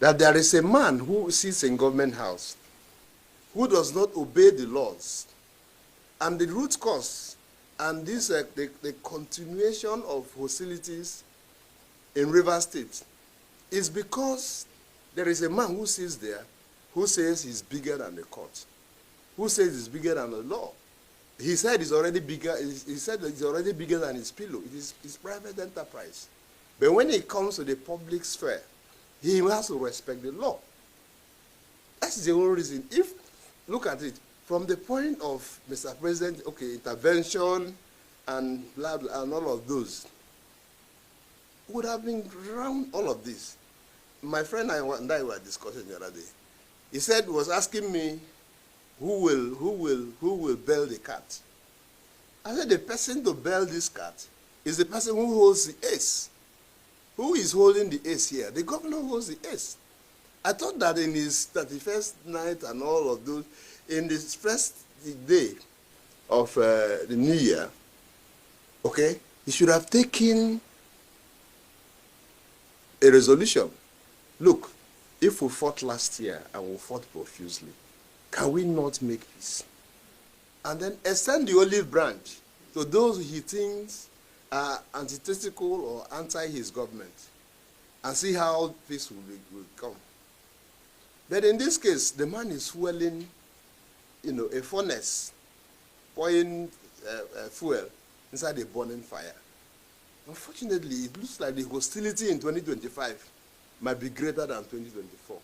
that there is a man who sits in government house who does not obey the laws, and the root cause and this the continuation of hostilities in Rivers State is because there is a man who sits there who says he's bigger than the court, who says he's bigger than the law. He said he's already bigger. He said that he's already bigger than his pillow. It is his private enterprise. But when it comes to the public sphere, he has to respect the law. That's the only reason. If, look at it, from the point of Mr. President, okay, intervention and blah, blah, and all of those, would have been around all of this. My friend and I were discussing the other day. He said, was asking me, who will bail the cat? I said, the person to bail this cat is the person who holds the ace. Who is holding the ace here? The governor holds the ace. I thought that in his 31st night and all of those, in this first day of the new year, okay, he should have taken a resolution. Look, if we fought last year and we fought profusely, can we not make peace? And then extend the olive branch to those he thinks are antithetical or anti his government, and see how peace will come. But in this case, the man is fueling, a furnace, pouring fuel inside a burning fire. Unfortunately, it looks like the hostility in 2025 might be greater than 2024,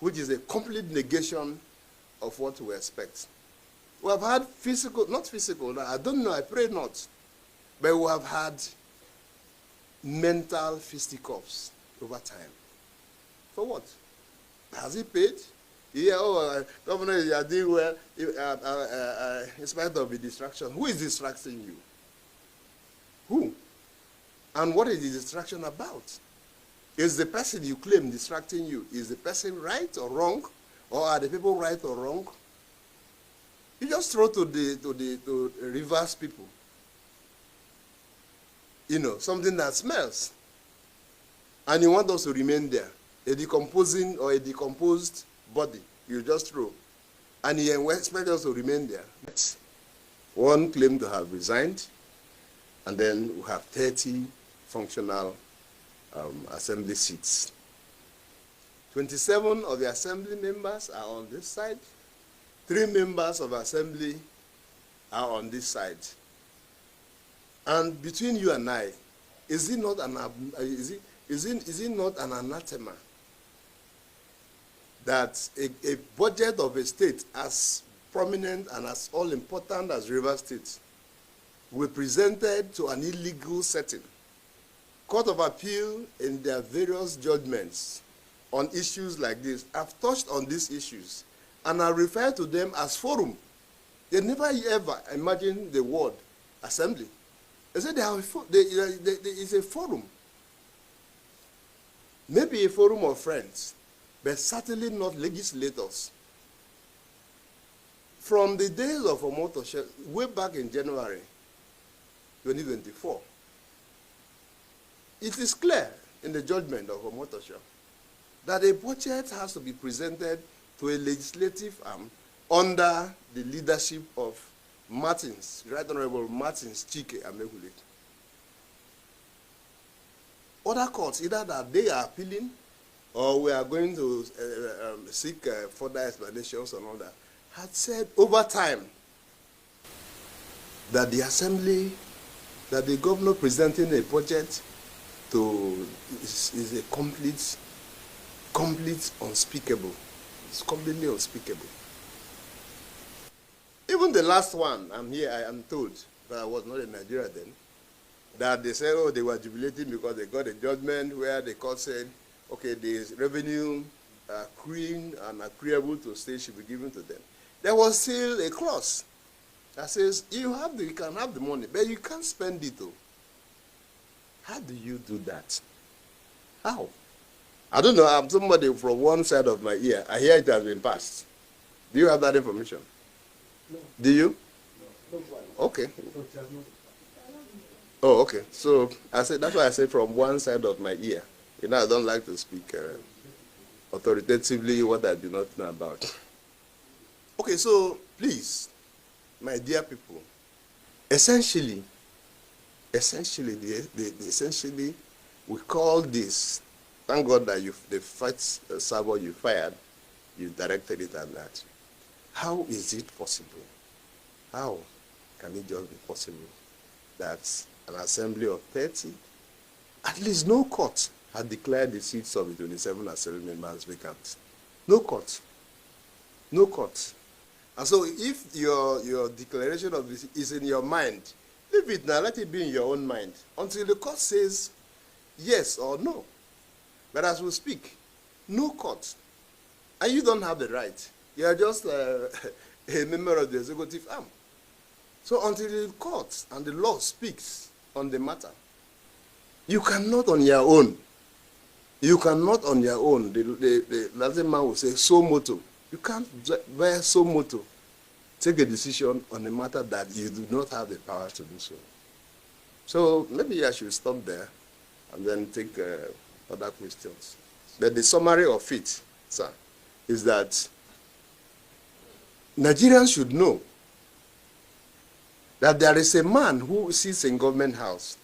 which is a complete negation of what we expect. We have had not physical, I don't know, I pray not, but we have had mental fisticuffs over time. For what? Has he paid? Yeah, Governor, you are doing well, in spite of the distraction. Who is distracting you? Who? And what is the distraction about? Is the person you claim distracting you, is the person right or wrong? Or are the people right or wrong? You just throw to reverse people. Something that smells. And you want us to remain there. A decomposing or a decomposed body, you just throw. And you expect us to remain there. One claimed to have resigned, and then we have 30 functional assembly seats. 27 of the assembly members are on this side. 3 members of assembly are on this side. And between you and I, is it not an anathema that a budget of a state as prominent and as all-important as Rivers State will be presented to an illegal setting? Court of Appeal, in their various judgments on issues like this, have touched on these issues and are referred to them as forum. They never ever imagined the word assembly. They said it's a forum. Maybe a forum of friends, but certainly not legislators. From the days of Okocha, way back in January 2024, it is clear in the judgment of Okocha that a budget has to be presented to a legislative arm under the leadership of Martins, Right Honorable Martins Chike Amehule. Other courts, either that they are appealing or we are going to seek further explanations and all that, had said over time that the assembly, that the governor presenting a budget to is a complete unspeakable. It's completely unspeakable. Even the last one, I am told, but I was not in Nigeria then, that they said, they were jubilating because they got a judgment where the court said, okay, the revenue accruing and accruable to state should be given to them. There was still a clause that says, you can have the money, but you can't spend it though. How do you do that? How? I don't know, I'm somebody from one side of my ear. I hear it has been passed. Do you have that information? No. Do you? No. Okay. Oh, okay. So I said that's why I said from one side of my ear. I don't like to speak. authoritatively what I do not know about. Okay, so please, my dear people, essentially, essentially, we call this, thank God that the first server you fired, you directed it at that. How is it possible? How can it just be possible that an assembly of 30, at least no court had declared the seats of the 27 assembly members vacant? No court. No court. And so if your declaration of this is in your mind, leave it now, let it be in your own mind until the court says yes or no. But as we speak, no court. And you don't have the right. You are just a member of the executive arm. So until the court and the law speaks on the matter, you cannot on your own. You cannot on your own. The Latin man will say, so moto. You can't bear so moto. Take a decision on a matter that you do not have the power to do so. So maybe I should stop there and then take other questions. But the summary of it, sir, is that Nigerians should know that there is a man who sits in government house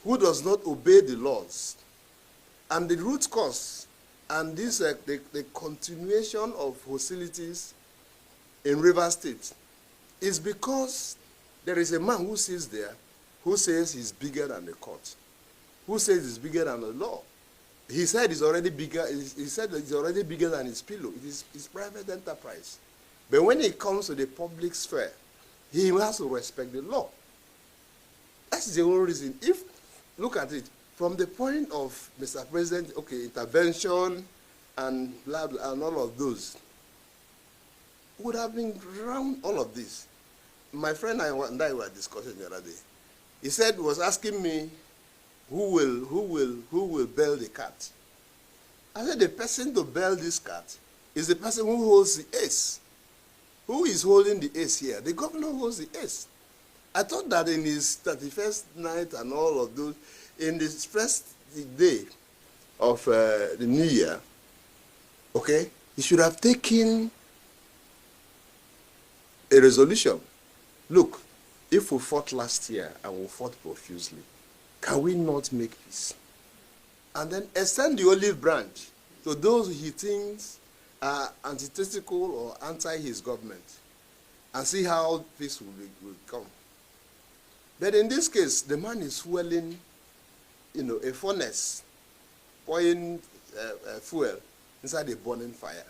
who does not obey the laws. And the root cause and this the continuation of hostilities in Rivers State is because there is a man who sits there who says he's bigger than the court, who says he's bigger than the law. He said he's already bigger. He said that he's already bigger than his pillow. It is his private enterprise. But when it comes to the public sphere, he has to respect the law. That's the only reason. If look at it from the point of Mr. President, okay, intervention and blah blah and all of those would have been around all of this. My friend and I were discussing the other day. He was asking me, who will bail the cat? I said the person to bail this cat is the person who holds the ace. Who is holding the ace here? The governor holds the ace. I thought that in his 31st night and all of those, in this first day of the new year, okay, he should have taken a resolution. Look, if we fought last year and we fought profusely, can we not make peace? And then extend the olive branch to those he thinks are antithetical or anti his government and see how peace will come. But in this case, the man is fueling, a furnace, pouring fuel inside a burning fire.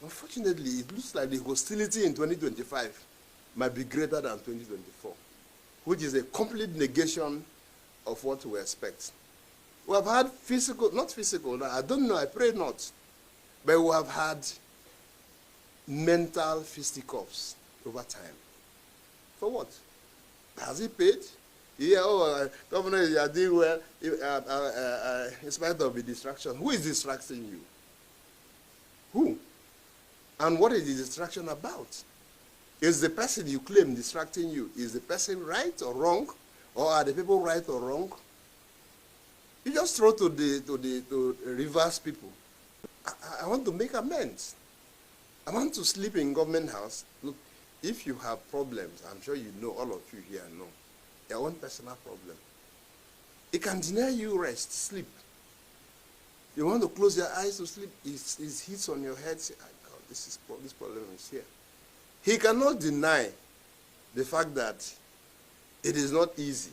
Unfortunately, it looks like the hostility in 2025 might be greater than 2024, which is a complete negation of what we expect. We have had not physical, I don't know, I pray not, but we have had mental fisticuffs over time. For what? Has he paid? Yeah, Governor, you are doing well, in spite of the distraction. Who is distracting you? Who? And what is the distraction about? Is the person you claim distracting you, is the person right or wrong? Or are the people right or wrong? You just throw to reverse people. I want to make amends. I want to sleep in government house. Look, if you have problems, I'm sure you know, all of you here know, your own personal problem. It can deny you rest, sleep. You want to close your eyes to sleep, it hits on your head, say, oh God, this problem is here. He cannot deny the fact that it is not easy.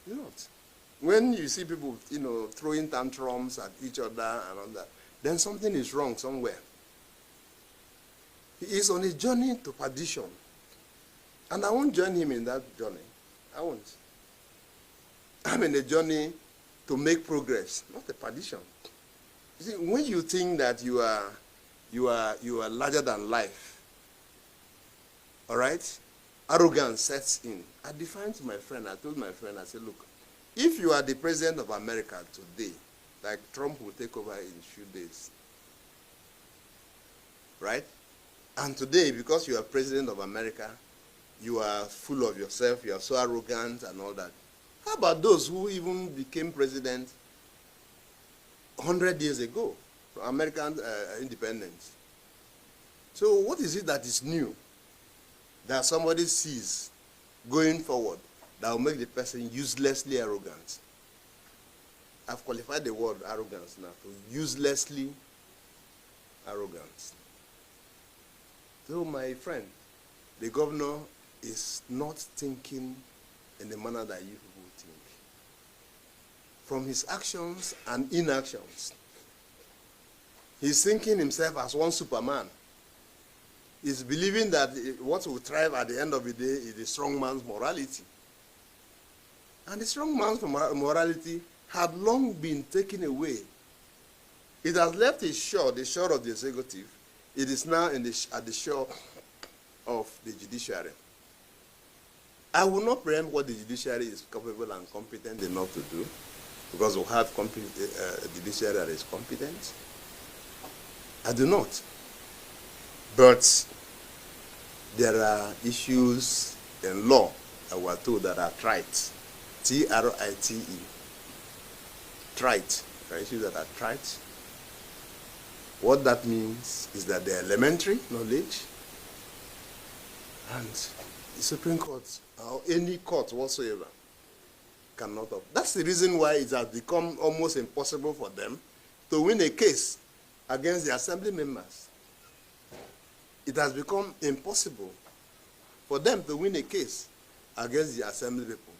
It's not. When you see people, throwing tantrums at each other and all that, then something is wrong somewhere. He is on a journey to perdition. And I won't join him in that journey. I won't. I'm in a journey to make progress, not a perdition. You see, when you think that you are larger than life, all right? Arrogance sets in. I defined to my friend, I told my friend, I said, look, if you are the president of America today, like Trump will take over in a few days, right? And today, because you are president of America, you are full of yourself, you are so arrogant and all that. How about those who even became president 100 years ago, from American independence. So what is it that is new that somebody sees going forward that will make the person uselessly arrogant? I've qualified the word arrogance now to uselessly arrogant. So my friend, the governor is not thinking in the manner that you people think. From his actions and inactions, he's thinking himself as one Superman. He's believing that what will thrive at the end of the day is the strong man's morality. And the strong man's morality had long been taken away. It has left his shore, the shore of the executive. It is now at the shore of the judiciary. I will not preempt what the judiciary is capable and competent enough to do, because we have a judiciary that is competent. I do not. But there are issues in law that we're told that are trite. T-R-I-T-E. Trite. There are issues that are trite. What that means is that they're elementary knowledge, and the Supreme Court, or any court whatsoever, cannot. That's the reason why it has become almost impossible for them to win a case against the assembly members. It has become impossible for them to win a case against the assembly people,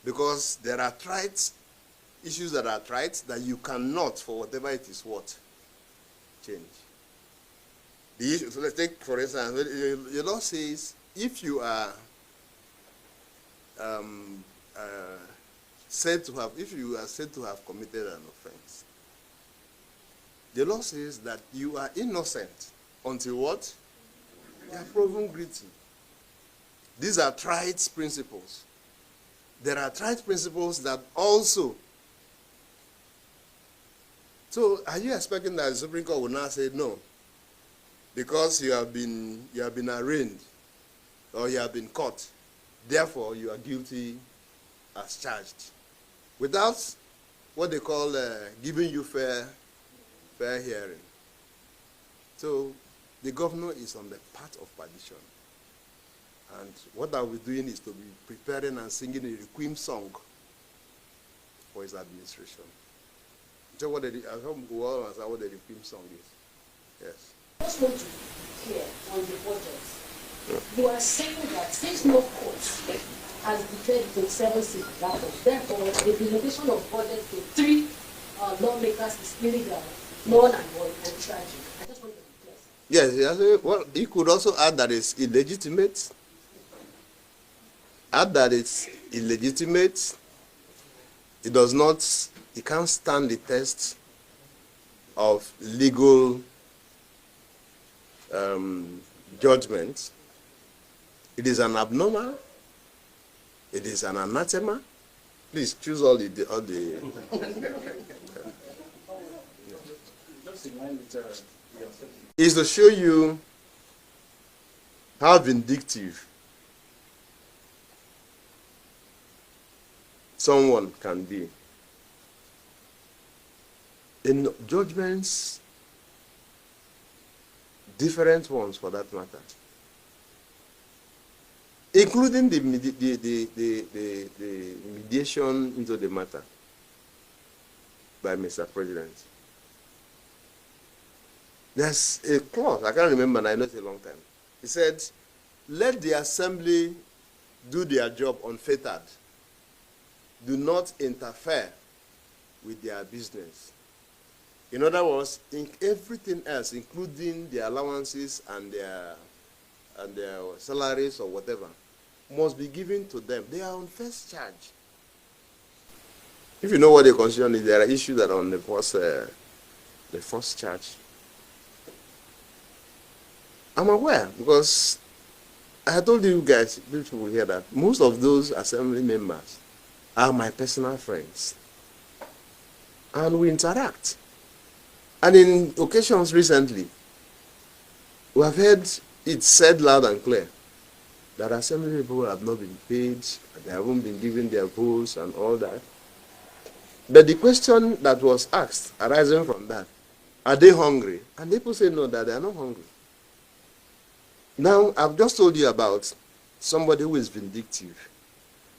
because there are trite issues that are trite that you cannot, for whatever it is worth, change. The issue, so let's take, for instance, the law says if you are said to have committed an offense, the law says that you are innocent until what? You are proven guilty. These are trite principles. There are trite principles that also. So are you expecting that the Supreme Court will now say no, because you have been arraigned or you have been caught, therefore you are guilty as charged, without what they call giving you fair hearing? So the governor is on the path of perdition, and what I will be doing is to be preparing and singing a requiem song for his administration. So what the requiem song is. Yes. I just want to be clear on the budget. You are saying that since no court has declared 27 seats vacant, therefore the implementation of budget to 3 lawmakers is illegal, null and void, and tragic. I just want to be clear. Yes, well, you could also add that it's illegitimate. Add that it's illegitimate. It can't stand the test of legal judgment. It is an abnormal. It is an anathema. Please choose all the. Is to show you how vindictive someone can be in judgments, different ones for that matter, including the mediation into the matter by Mr. President. There's a clause, I can't remember, and I know it's a long time. He said, let the assembly do their job unfettered. Do not interfere with their business. In other words, in everything else, including their allowances and their salaries or whatever, must be given to them. They are on first charge. If you know what the constitution is, there are issues that are on the first charge. I'm aware, because I told you guys, people will hear that, most of those assembly members are my personal friends. And we interact. And in occasions recently, we have heard it said loud and clear that assembly people have not been paid, they haven't been given their votes and all that. But the question that was asked arising from that, are they hungry? And people say no, that they are not hungry. Now, I've just told you about somebody who is vindictive.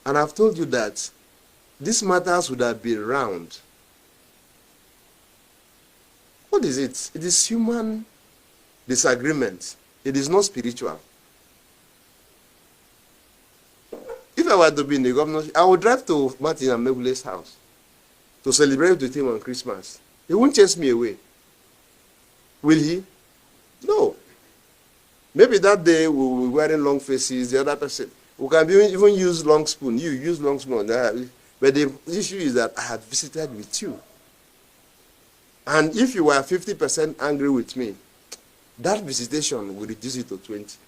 And I've told you that these matters would have been round. What is it? It is human disagreement. It is not spiritual. If I were to be in the governorship, I would drive to Martin Amegule's house to celebrate with him on Christmas. He won't chase me away. Will he? No. Maybe that day we will be wearing long faces, the other person. We can even use long spoon. You use long spoon. But the issue is that I had visited with you. And if you were 50% angry with me, that visitation will reduce it to 20.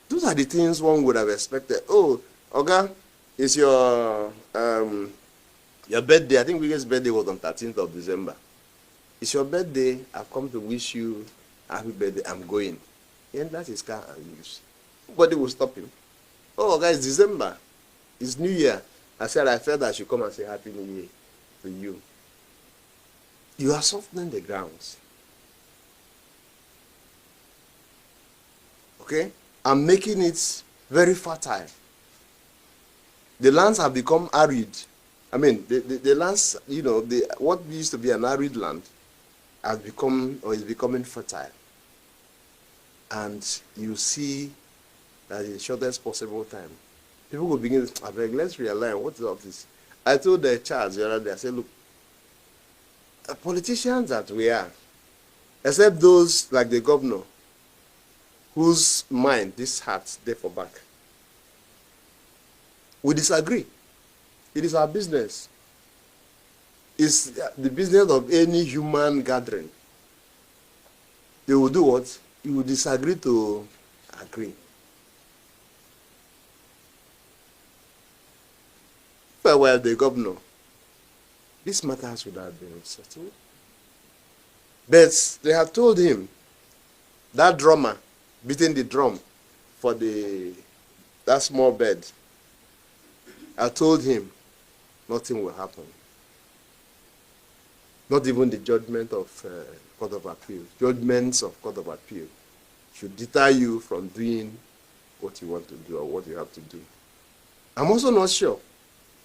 Those are the things one would have expected. Oh, Oga, it's your birthday. I think Wige's birthday was on 13th of December. It's your birthday. I've come to wish you happy birthday. I'm going. He enters his car and leaves. Nobody will stop him. Oh, Oga, it's December. It's New Year. I said I felt I should come and say Happy New Year to you. You are softening the grounds. Okay? I'm making it very fertile. The lands have become arid. I mean, the lands, you know, what used to be an arid land has become, or is becoming fertile. And you see that in the shortest possible time, people will begin to, I beg, let's realign. What is all this? I told the Charles the other day, I said, look, politicians that we are, except those like the governor, whose mind, this heart, there for back. We disagree. It is our business. It's the business of any human gathering. They will do what? You will disagree to agree. If I were the governor, these matters would have been settled. But they have told him, that drummer beating the drum for that small bed, I told him nothing will happen. Not even the judgment of Court of Appeal. Judgments of Court of Appeal should deter you from doing what you want to do or what you have to do. I'm also not sure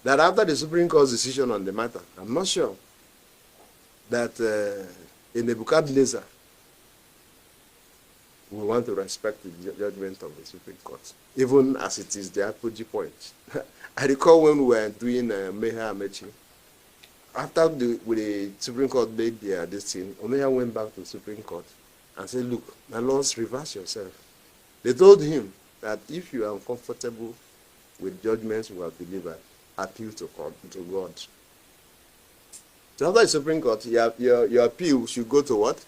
that after the Supreme Court's decision on the matter, I'm not sure that in Nebuchadnezzar we want to respect the judgment of the Supreme Court, even as it is the apogee point. I recall when we were doing Meha Amechi, after the Supreme Court made this thing, Omeya went back to the Supreme Court and said, look, my lords, reverse yourself. They told him that if you are uncomfortable with judgments we have delivered, appeal to God. So after the Supreme Court, your appeal should go to what?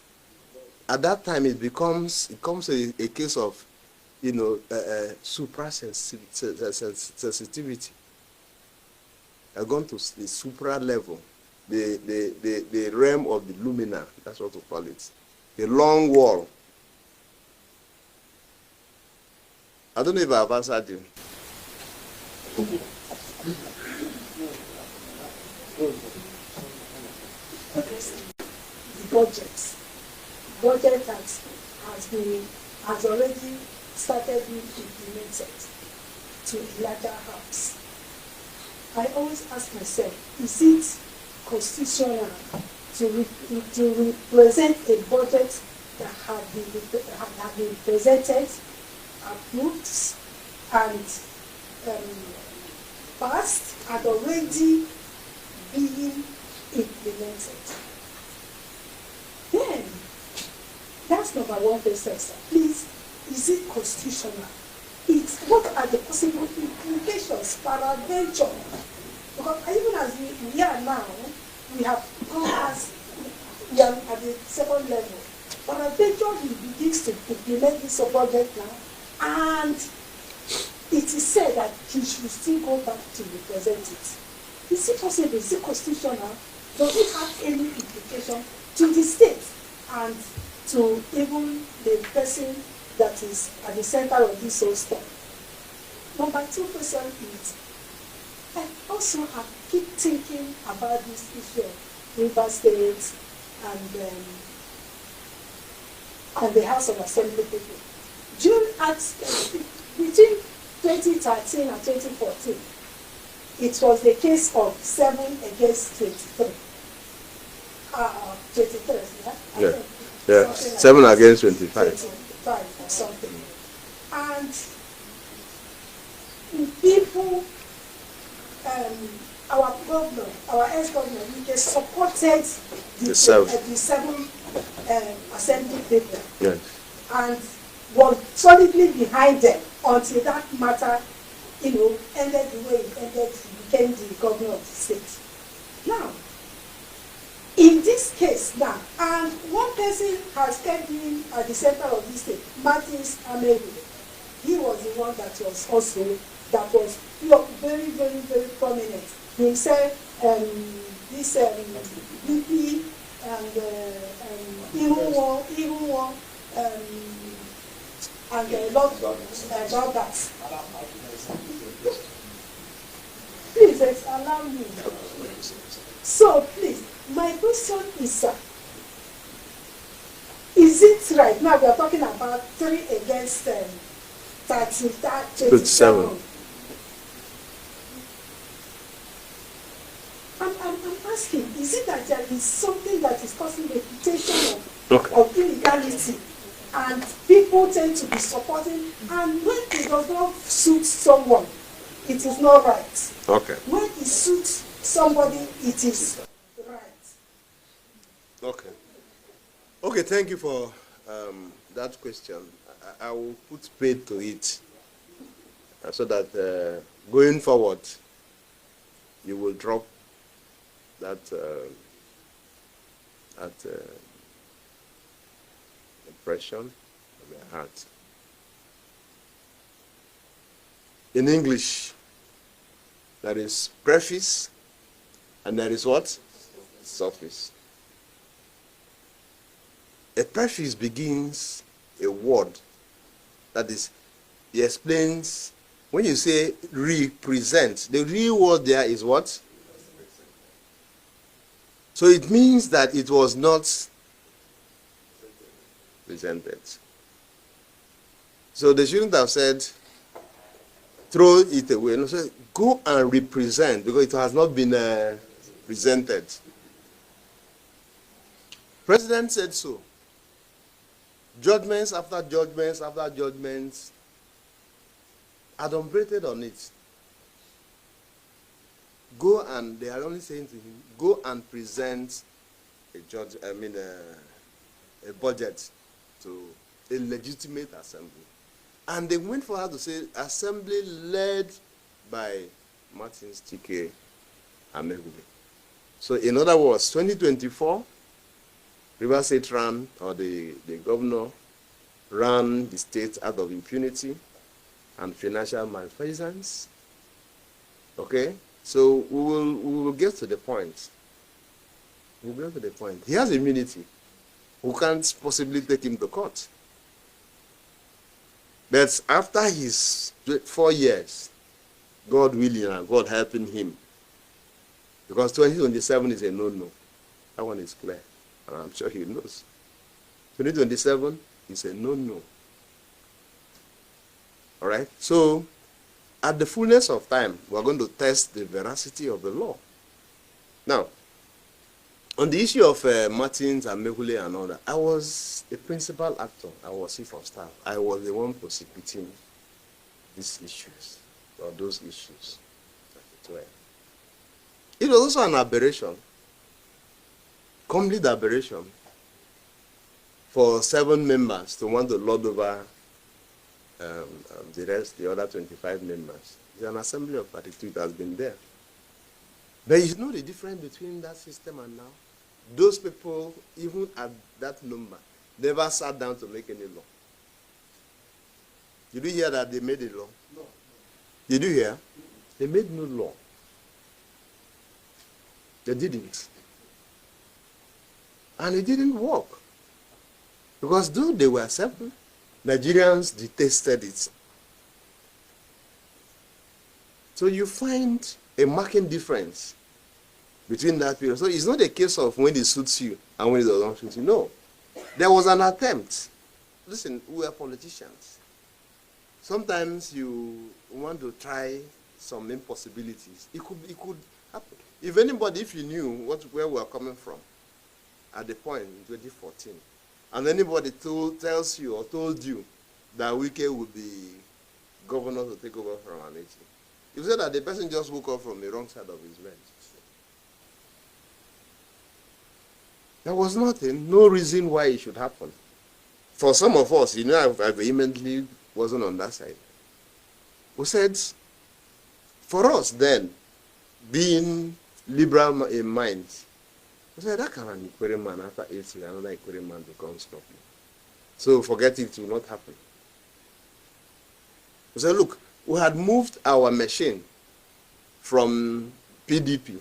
At that time, it becomes a case of, you know, supra-sensitivity. I've gone to the supra level, the realm of the lumina, that's what we call it. The long wall. I don't know if I've answered you. The budget has already started being implemented to a larger house. I always ask myself, is it constitutional to represent a budget that had been presented, approved, and passed, and already being implemented? Then, that's number one question, sir. Please, is it constitutional? What are the possible implications, peradventure? Because even as we are now, we have gone we are at the second level. Peradventure, he begins to implement this budget now, and it is said that he should still go back to represent it. Is it possible? Is it constitutional? Does it have any implication to the state and to even the person that is at the center of this whole stuff? Number two question is, I also have keep thinking about this issue of River State and the House of Assembly people. Between 2013 and 2014, it was the case of 7 against 23. 23, yeah? Yeah, 7 against 25. 25 or something. And people, our governor, our ex-governor, they supported the 7 assembly people. Yes. And was solidly behind them until that matter, ended the way it ended, he became the governor of the state. Now, in this case now, and one person has kept being at the center of this state, Martins Ameru. He was the one that was also, very, very, very prominent. He said this BP and even one and a lot about that. Please allow me. So please, my question is, sir, is it right now we are talking about 3 against 27? I'm asking, is it that there is something that is causing reputation of illegality? And people tend to be supporting, and when it does not suit someone, it is not right. Okay. When it suits somebody, it is right. Okay. Okay, thank you for that question. I will put spade to it so that going forward, you will drop that impression of your heart. In English, there is preface and there is what? Suffix. A preface begins a word, that is, it explains, when you say represent, the real word there is what? So it means that it was not presented. So they shouldn't have said, throw it away. No, say, go and represent, because it has not been presented. President said so. Judgments after judgments after judgments adumbrated on it. Go and, they are only saying to him, go and present a budget to a legitimate assembly. And they went for her to say, assembly led by Martins Chike Amehule. So in other words, 2024, River State ran, or the governor ran the state out of impunity and financial malfeasance. Okay? So we will get to the point. We'll get to the point. He has immunity. We can't possibly take him to court. But after his 4 years, God willing and God helping him, because 2027 is a no-no. That one is clear. And I'm sure he knows. 2027 is a no-no. All right? So, at the fullness of time, we're going to test the veracity of the law. Now, on the issue of Martins and Mehule and all that, I was a principal actor. I was chief of staff. I was the one prosecuting these issues, or those issues. It was also an aberration, complete aberration, for 7 members to want to lord over the other 25 members. It's an assembly of 32 that has been there. But you know the difference between that system and now? Those people, even at that number, never sat down to make any law. Did you hear that they made a law? No. Did you hear? They made no law. They didn't. And it didn't work. Because though they were 7, Nigerians detested it. So you find a marking difference between that period. So it's not a case of when it suits you and when it doesn't suit you. No. There was an attempt. Listen, we are politicians. Sometimes you want to try some impossibilities. It could happen. If you knew where we are coming from at the point in 2014, and anybody tells you or told you that Wike would be governor to take over from Amechi, you said that the person just woke up from the wrong side of his bed. There was nothing, no reason why it should happen. For some of us, I vehemently wasn't on that side. We said, for us then, being liberal in mind, we said, that can an Ikwere man after 8 years, another Ikwere man becomes stop me. So forget it will not happen. We said, look, we had moved our machine from PDP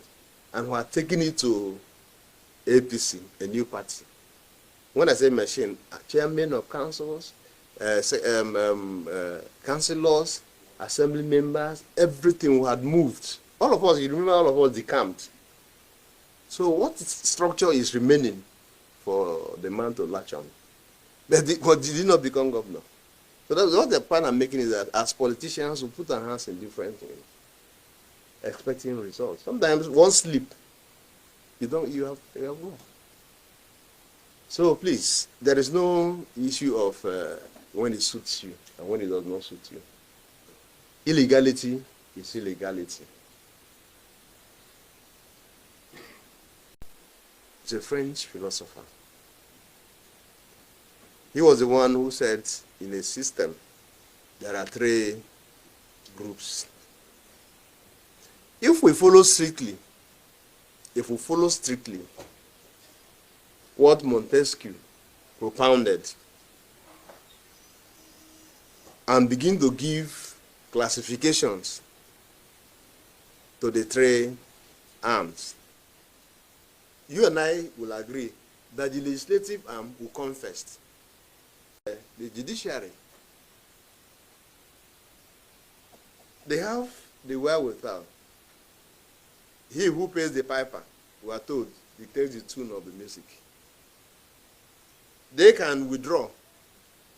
and we had taken it to APC, a new party. When I say machine, chairman of councils, councillors, assembly members, everything had moved. All of us, you remember, all of us decamped. So what structure is remaining for the man to latch on? But did he not become governor? So that's what the point I'm making is that as politicians, we put our hands in different things, expecting results. Sometimes one slip, you have wrong. So please, there is no issue of when it suits you and when it does not suit you. Illegality is illegality. It's a French philosopher. He was the one who said in a system there are 3 groups. If we follow strictly what Montesquieu propounded and begin to give classifications to the 3 arms, you and I will agree that the legislative arm will come first. The judiciary, they have the wherewithal. He who pays the piper, we are told, dictates the tune of the music. They can withdraw,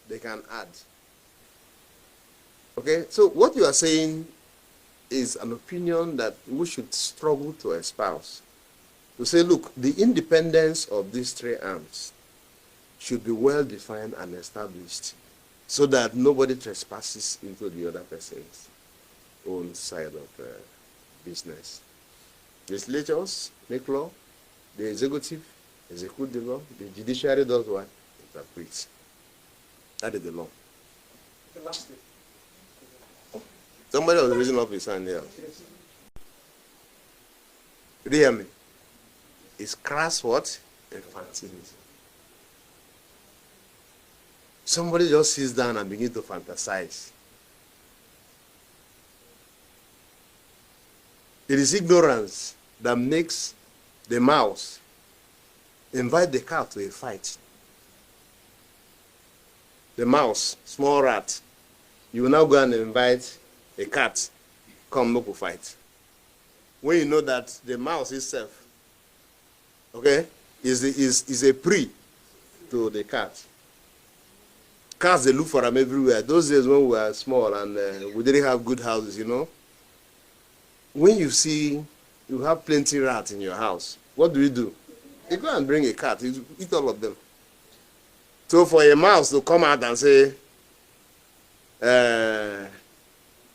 they can add. Okay, so what you are saying is an opinion that we should struggle to espouse. To say, look, the independence of these 3 arms should be well defined and established so that nobody trespasses into the other person's own side of business. Legislators make law, the executive execute the law, the judiciary does what? Interprets. That is the law. The last thing. Somebody was raising up his hand here. Did you hear me? It's crass what? Infantilism. Somebody just sits down and begins to fantasize. It is ignorance that makes the mouse invite the cat to a fight. The mouse, small rat, you will now go and invite a cat, come look to fight. When you know that the mouse itself, okay, is a prey to the cat. Cats, they look for them everywhere. Those days when we were small and we didn't have good houses, when you see you have plenty rats in your house, what do? You go and bring a cat, you eat all of them. So for a mouse to come out and say,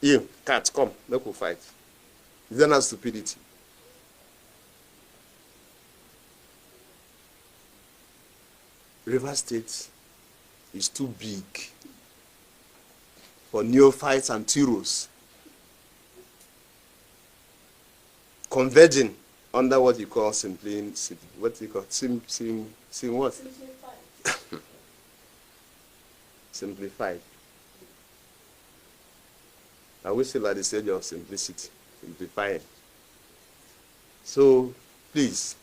you, cat, come, let's go fight. It's not stupidity. River State is too big for neophytes and tyros converging under what you call simplified. Are we still at the stage of simplicity? Simplifying. So please,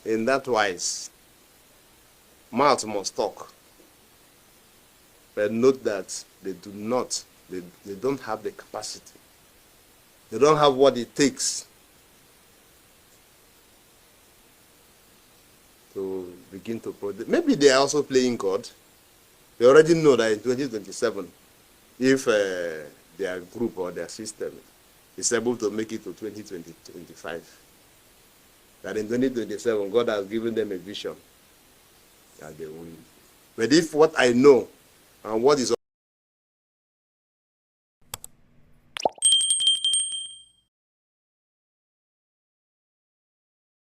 in that wise, mouth must talk. But note that they don't have the capacity They don't have what it takes to begin to produce. Maybe they are also playing God. They already know that in 2027, if their group or their system is able to make it to 2025, that in 2027, God has given them a vision that they will. But if what I know and what is